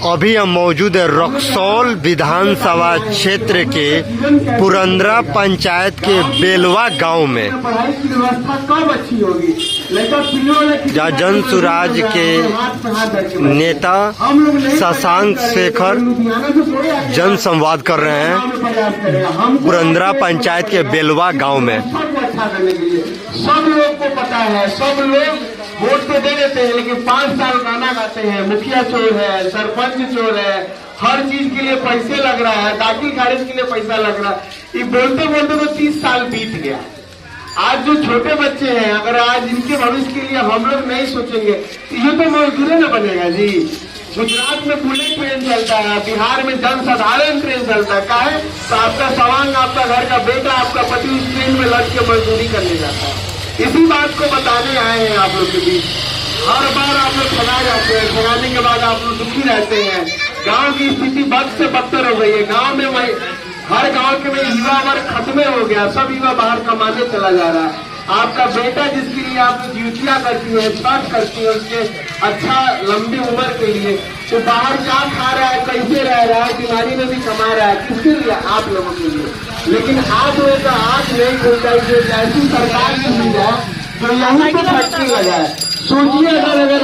अभी हम मौजूद है रक्सौल विधानसभा क्षेत्र के पुरंदरा पंचायत के बेलवा गांव में, जहाँ जन सुराज के नेता शशांक शेखर जन संवाद कर रहे हैं पुरंदरा पंचायत के बेलवा गांव में। सब लोग को पता है, सब लोग वोट तो दे देते हैं, लेकिन 5 साल गाना गाते हैं, मुखिया चोर है, सरपंच चोर है, हर चीज के लिए पैसे लग रहा है, दाखिल खारिज के लिए पैसा लग रहा है। ये बोलते बोलते तो 30 साल बीत गया। आज जो छोटे बच्चे हैं, अगर आज इनके भविष्य के लिए हम लोग नहीं सोचेंगे तो ये तो मजदूर न बनेगा जी। गुजरात में बुलेट ट्रेन चलता है, बिहार में जनसाधारण ट्रेन चलता है, काहे तो आपका सवांग, आपका घर का बेटा, आपका पति उस ट्रेन में लग के मजदूरी करने जाता है। इसी बात को बताने आए हैं आप लोग के बीच। हर बार आप लोग ठगा जाते हैं, ठगाने के बाद आप लोग दुखी रहते हैं। गांव की स्थिति बद से बदतर हो गई है। गांव में हर गांव के में युवा वर्ग खत्म हो गया, सब युवा बाहर कमाने चला जा रहा है। आपका बेटा जिसके लिए आप ड्यूटियां करती है, छठ करती है, उसके अच्छा लंबी उम्र के लिए, तो बाहर क्या खा रहा है, कैसे रह रहा है, बीमारी में भी कमा रहा है, किसके लिए? आप लोगों के लिए। लेकिन आप लोगों का आंख नहीं खुलता है। ऐसी सरकार की मिल जाए जो यहीं पे फैक्ट्री लगाए। सोचिए अगर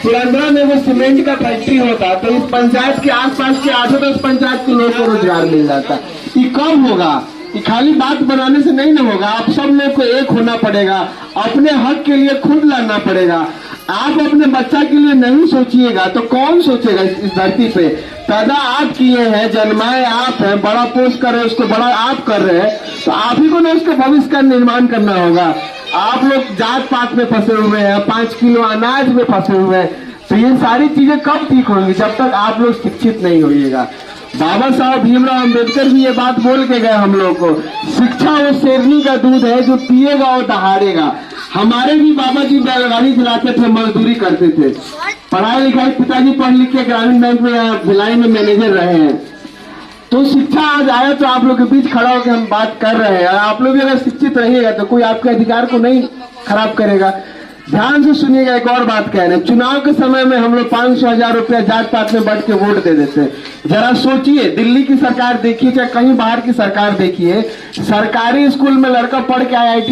पुरंदरा में वो सीमेंट का फैक्ट्री होता तो इस पंचायत के आसपास के 8-10 पंचायत के लोगों को रोजगार मिल जाता। ये कब होगा? ये खाली बात बनाने से नहीं ना होगा। आप सब लोग को एक होना पड़ेगा, अपने हक के लिए खुद लड़ना पड़ेगा। आप अपने बच्चा के लिए नहीं सोचिएगा तो कौन सोचेगा? इस धरती पे पैदा आप किए हैं, जन्माए आप हैं, बड़ा पोष कर रहे हैं, उसको बड़ा आप कर रहे हैं, तो आप ही को ना उसके भविष्य का निर्माण करना होगा। आप लोग जात पात में फंसे हुए हैं, 5 किलो अनाज में फंसे हुए हैं, तो ये सारी चीजें कब ठीक होंगी? जब तक आप लोग शिक्षित नहीं होइएगा। बाबा साहब भीमराव अम्बेडकर भी ये बात बोल के गए हम लोग को, शिक्षा वो शेरनी का दूध है जो पिएगा और दहाड़ेगा। हमारे भी बाबा जी बैलगाड़ी चलाते थे, मजदूरी करते थे, पढ़ाई लिखाई, पिताजी पढ़ लिख के ग्रामीण बैंक में भिलाई में मैनेजर रहे हैं। तो शिक्षा आज आया तो आप लोग के बीच खड़ा होकर हम बात कर रहे हैं। आप लोग भी अगर शिक्षित रहिएगा तो कोई आपके अधिकार को नहीं खराब करेगा। ध्यान से सुनिएगा, एक और बात कह रहे हैं। चुनाव के समय में हम लोग 500,000 रुपया जात पात में बढ़ के वोट दे देते हैं। जरा सोचिए, दिल्ली की सरकार देखिए चाहे कहीं बाहर की सरकार देखिए, सरकारी स्कूल में लड़का पढ़ के IIT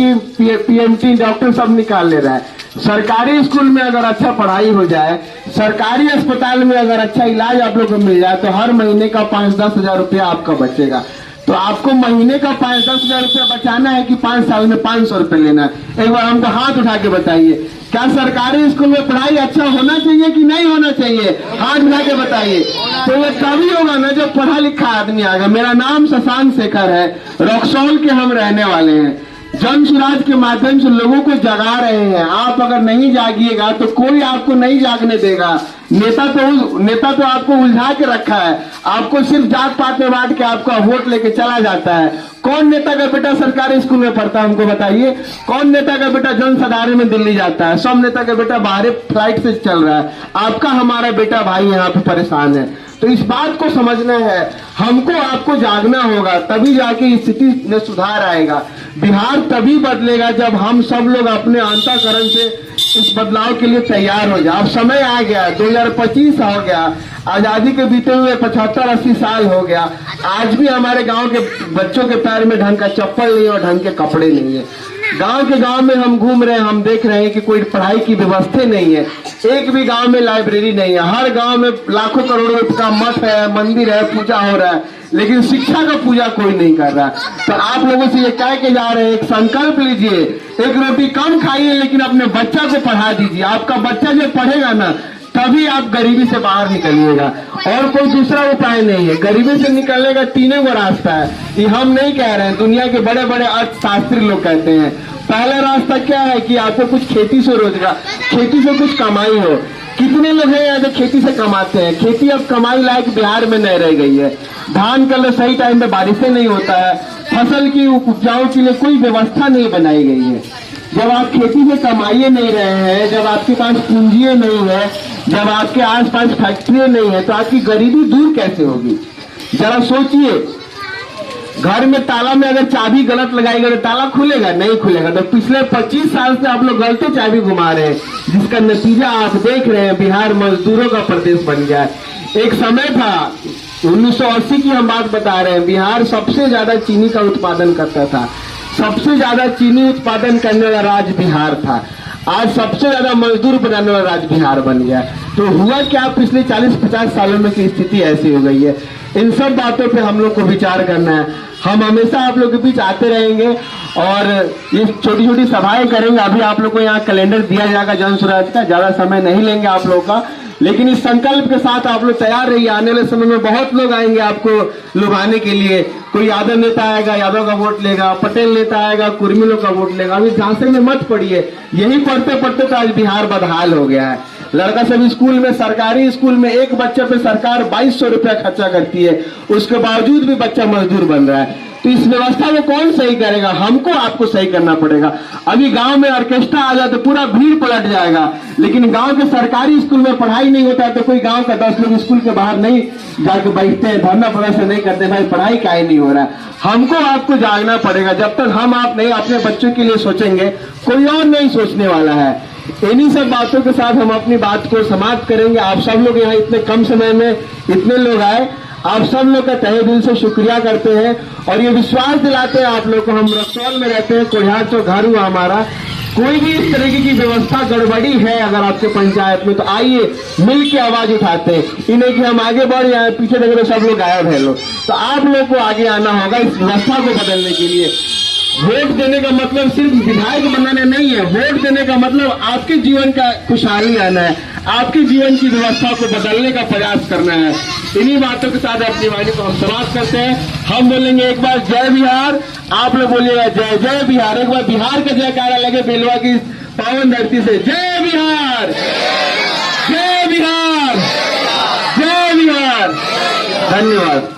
PMT डॉक्टर सब निकाल ले रहा है। सरकारी स्कूल में अगर अच्छा पढ़ाई हो जाए, सरकारी अस्पताल में अगर अच्छा इलाज आप लोग को मिल जाए तो हर महीने का 5-10 हजार रुपया आपका बचेगा। तो आपको महीने का 5-10 हजार रुपया बचाना है कि 5 साल में 500 रुपये लेना है? एक बार हमको हाथ उठा के बताइए, क्या सरकारी स्कूल में पढ़ाई अच्छा होना चाहिए कि नहीं होना चाहिए? हाथ उठा के बताइए। तो ये तभी होगा ना जब पढ़ा लिखा आदमी आएगा। मेरा नाम शशांक शेखर है, रक्सौल के हम रहने वाले हैं। जन सुराज के माध्यम से लोगों को जगा रहे हैं। आप अगर नहीं जागिएगा तो कोई आपको नहीं जागने देगा। नेता तो आपको उलझा के रखा है, आपको सिर्फ जात पात में बांट के आपका वोट लेके चला जाता है। कौन नेता का बेटा सरकारी स्कूल में पढ़ता है? हमको बताइए। कौन नेता का बेटा जनसाधारण में दिल्ली जाता है? सब नेता का बेटा बाहर फ्लाइट से चल रहा है। आपका हमारा बेटा भाई यहाँ पे परेशान है। तो इस बात को समझना है, हमको आपको जागना होगा, तभी जाके स्थिति में सुधार आएगा। बिहार तभी बदलेगा जब हम सब लोग अपने अंतःकरण से इस बदलाव के लिए तैयार हो जाए। अब समय आ गया, 2025 हो गया, आजादी के बीते हुए 75-80 साल हो गया। आज भी हमारे गांव के बच्चों के पैर में ढंग का चप्पल नहीं है और ढंग के कपड़े नहीं है। गांव के गांव में हम घूम रहे हैं, हम देख रहे हैं कि कोई पढ़ाई की व्यवस्था नहीं है। एक भी गांव में लाइब्रेरी नहीं है। हर गांव में लाखों करोड़ों रुपए का मठ है, मंदिर है, पूजा हो रहा है, लेकिन शिक्षा का पूजा कोई नहीं कर रहा। तो आप लोगों से ये कह के जा रहे हैं, एक संकल्प लीजिए, एक रोटी कम खाइए लेकिन अपने बच्चा को पढ़ा दीजिए। आपका बच्चा जब पढ़ेगा ना तभी आप गरीबी से बाहर निकलिएगा, और कोई दूसरा उपाय नहीं है। गरीबी से निकलने का 3 गो रास्ता है। ये हम नहीं कह रहे हैं, दुनिया के बड़े बड़े अर्थशास्त्री लोग कहते हैं। पहला रास्ता क्या है कि आपको कुछ खेती से रोजगार, खेती से कुछ कमाई हो। कितने लोग हैं यहाँ जो खेती से कमाते हैं? खेती अब कमाई लायक बिहार में नहीं रह गई है। धान के लिए सही टाइम पे बारिशें नहीं होता है, फसल की उपजाऊ के लिए कोई व्यवस्था नहीं बनाई गई है। जब आप खेती से कमाइए नहीं रहे हैं, जब आपके पास पूंजी नहीं है, जब आपके आसपास फैक्ट्री नहीं है, तो आपकी गरीबी दूर कैसे होगी? जरा सोचिए, घर में ताला में अगर चाबी गलत लगाएगा तो ताला खुलेगा? नहीं खुलेगा। तो पिछले 25 साल से आप लोग गलती चाबी घुमा रहे हैं, जिसका नतीजा आप देख रहे हैं, बिहार मजदूरों का प्रदेश बन गया है। एक समय था 1980 की हम बात बता रहे हैं, बिहार सबसे ज्यादा चीनी का उत्पादन करता था, सबसे ज्यादा चीनी उत्पादन करने वाला राज्य बिहार था। आज सबसे ज्यादा मजदूर बनाने वाला राज्य बिहार बन गया। तो हुआ क्या, पिछले 40-50 सालों में की स्थिति ऐसी हो गई है। इन सब बातों पे हम लोग को विचार करना है। हम हमेशा आप लोग के बीच आते रहेंगे और ये छोटी छोटी सभाएं करेंगे। अभी आप लोग को यहाँ कैलेंडर दिया जाएगा जन स्वराज का, ज्यादा समय नहीं लेंगे आप लोग का, लेकिन इस संकल्प के साथ आप लोग तैयार रहिए। आने वाले समय में बहुत लोग आएंगे आपको लुभाने के लिए। कोई यादव नेता आएगा, यादव का वोट लेगा, पटेल नेता आएगा, कुर्मी लोग का वोट लेगा। अभी झांसे में मत पड़िए, यही पढ़ते पढ़ते तो आज बिहार बदहाल हो गया है। लड़का सब स्कूल में, सरकारी स्कूल में एक बच्चे पे सरकार 2200 रुपया खर्चा करती है, उसके बावजूद भी बच्चा मजदूर बन रहा है। तो इस व्यवस्था को कौन सही करेगा? हमको आपको सही करना पड़ेगा। अभी गांव में ऑर्केस्ट्रा आ जाए तो पूरा भीड़ पलट जाएगा, लेकिन गांव के सरकारी स्कूल में पढ़ाई नहीं होता है तो कोई गांव का 10 लोग स्कूल के बाहर नहीं जाके बैठते हैं, धरना प्रदर्शन नहीं करते, भाई पढ़ाई का ही नहीं हो रहा है। हमको आपको जागना पड़ेगा। जब तक हम आप नहीं अपने बच्चों के लिए सोचेंगे, कोई और नहीं सोचने वाला है। इन्हीं सब बातों के साथ हम अपनी बात को समाप्त करेंगे। आप सब लोग यहाँ इतने कम समय में इतने लोग आए, आप सब लोग का तहे दिल से शुक्रिया करते हैं और ये विश्वास दिलाते हैं आप लोग को। हम रक्सौल में रहते हैं, कोढ़ियार तो घर हुआ हमारा। कोई भी इस तरीके की व्यवस्था गड़बड़ी है अगर आपके पंचायत में, तो आइए मिल के आवाज उठाते हैं। इन्हें कि हम आगे बढ़ जाए, पीछे देखे तो सब लोग गायब है लोग। तो आप लोग को आगे आना होगा इस व्यवस्था को बदलने के लिए। वोट देने का मतलब सिर्फ विधायक बनाना नहीं है, वोट देने का मतलब आपके जीवन का खुशहाली आना है, आपके जीवन की व्यवस्था को बदलने का प्रयास करना है। इन्हीं बातों के साथ अपनी वाणी को हम समाप्त करते हैं। हम बोलेंगे एक बार जय बिहार, आप लोग बोलिएगा जय जय बिहार। एक बार बिहार का जयकारा लगे बेलवा की पावन धरती से। जय बिहार, जय बिहार, जय बिहार। धन्यवाद।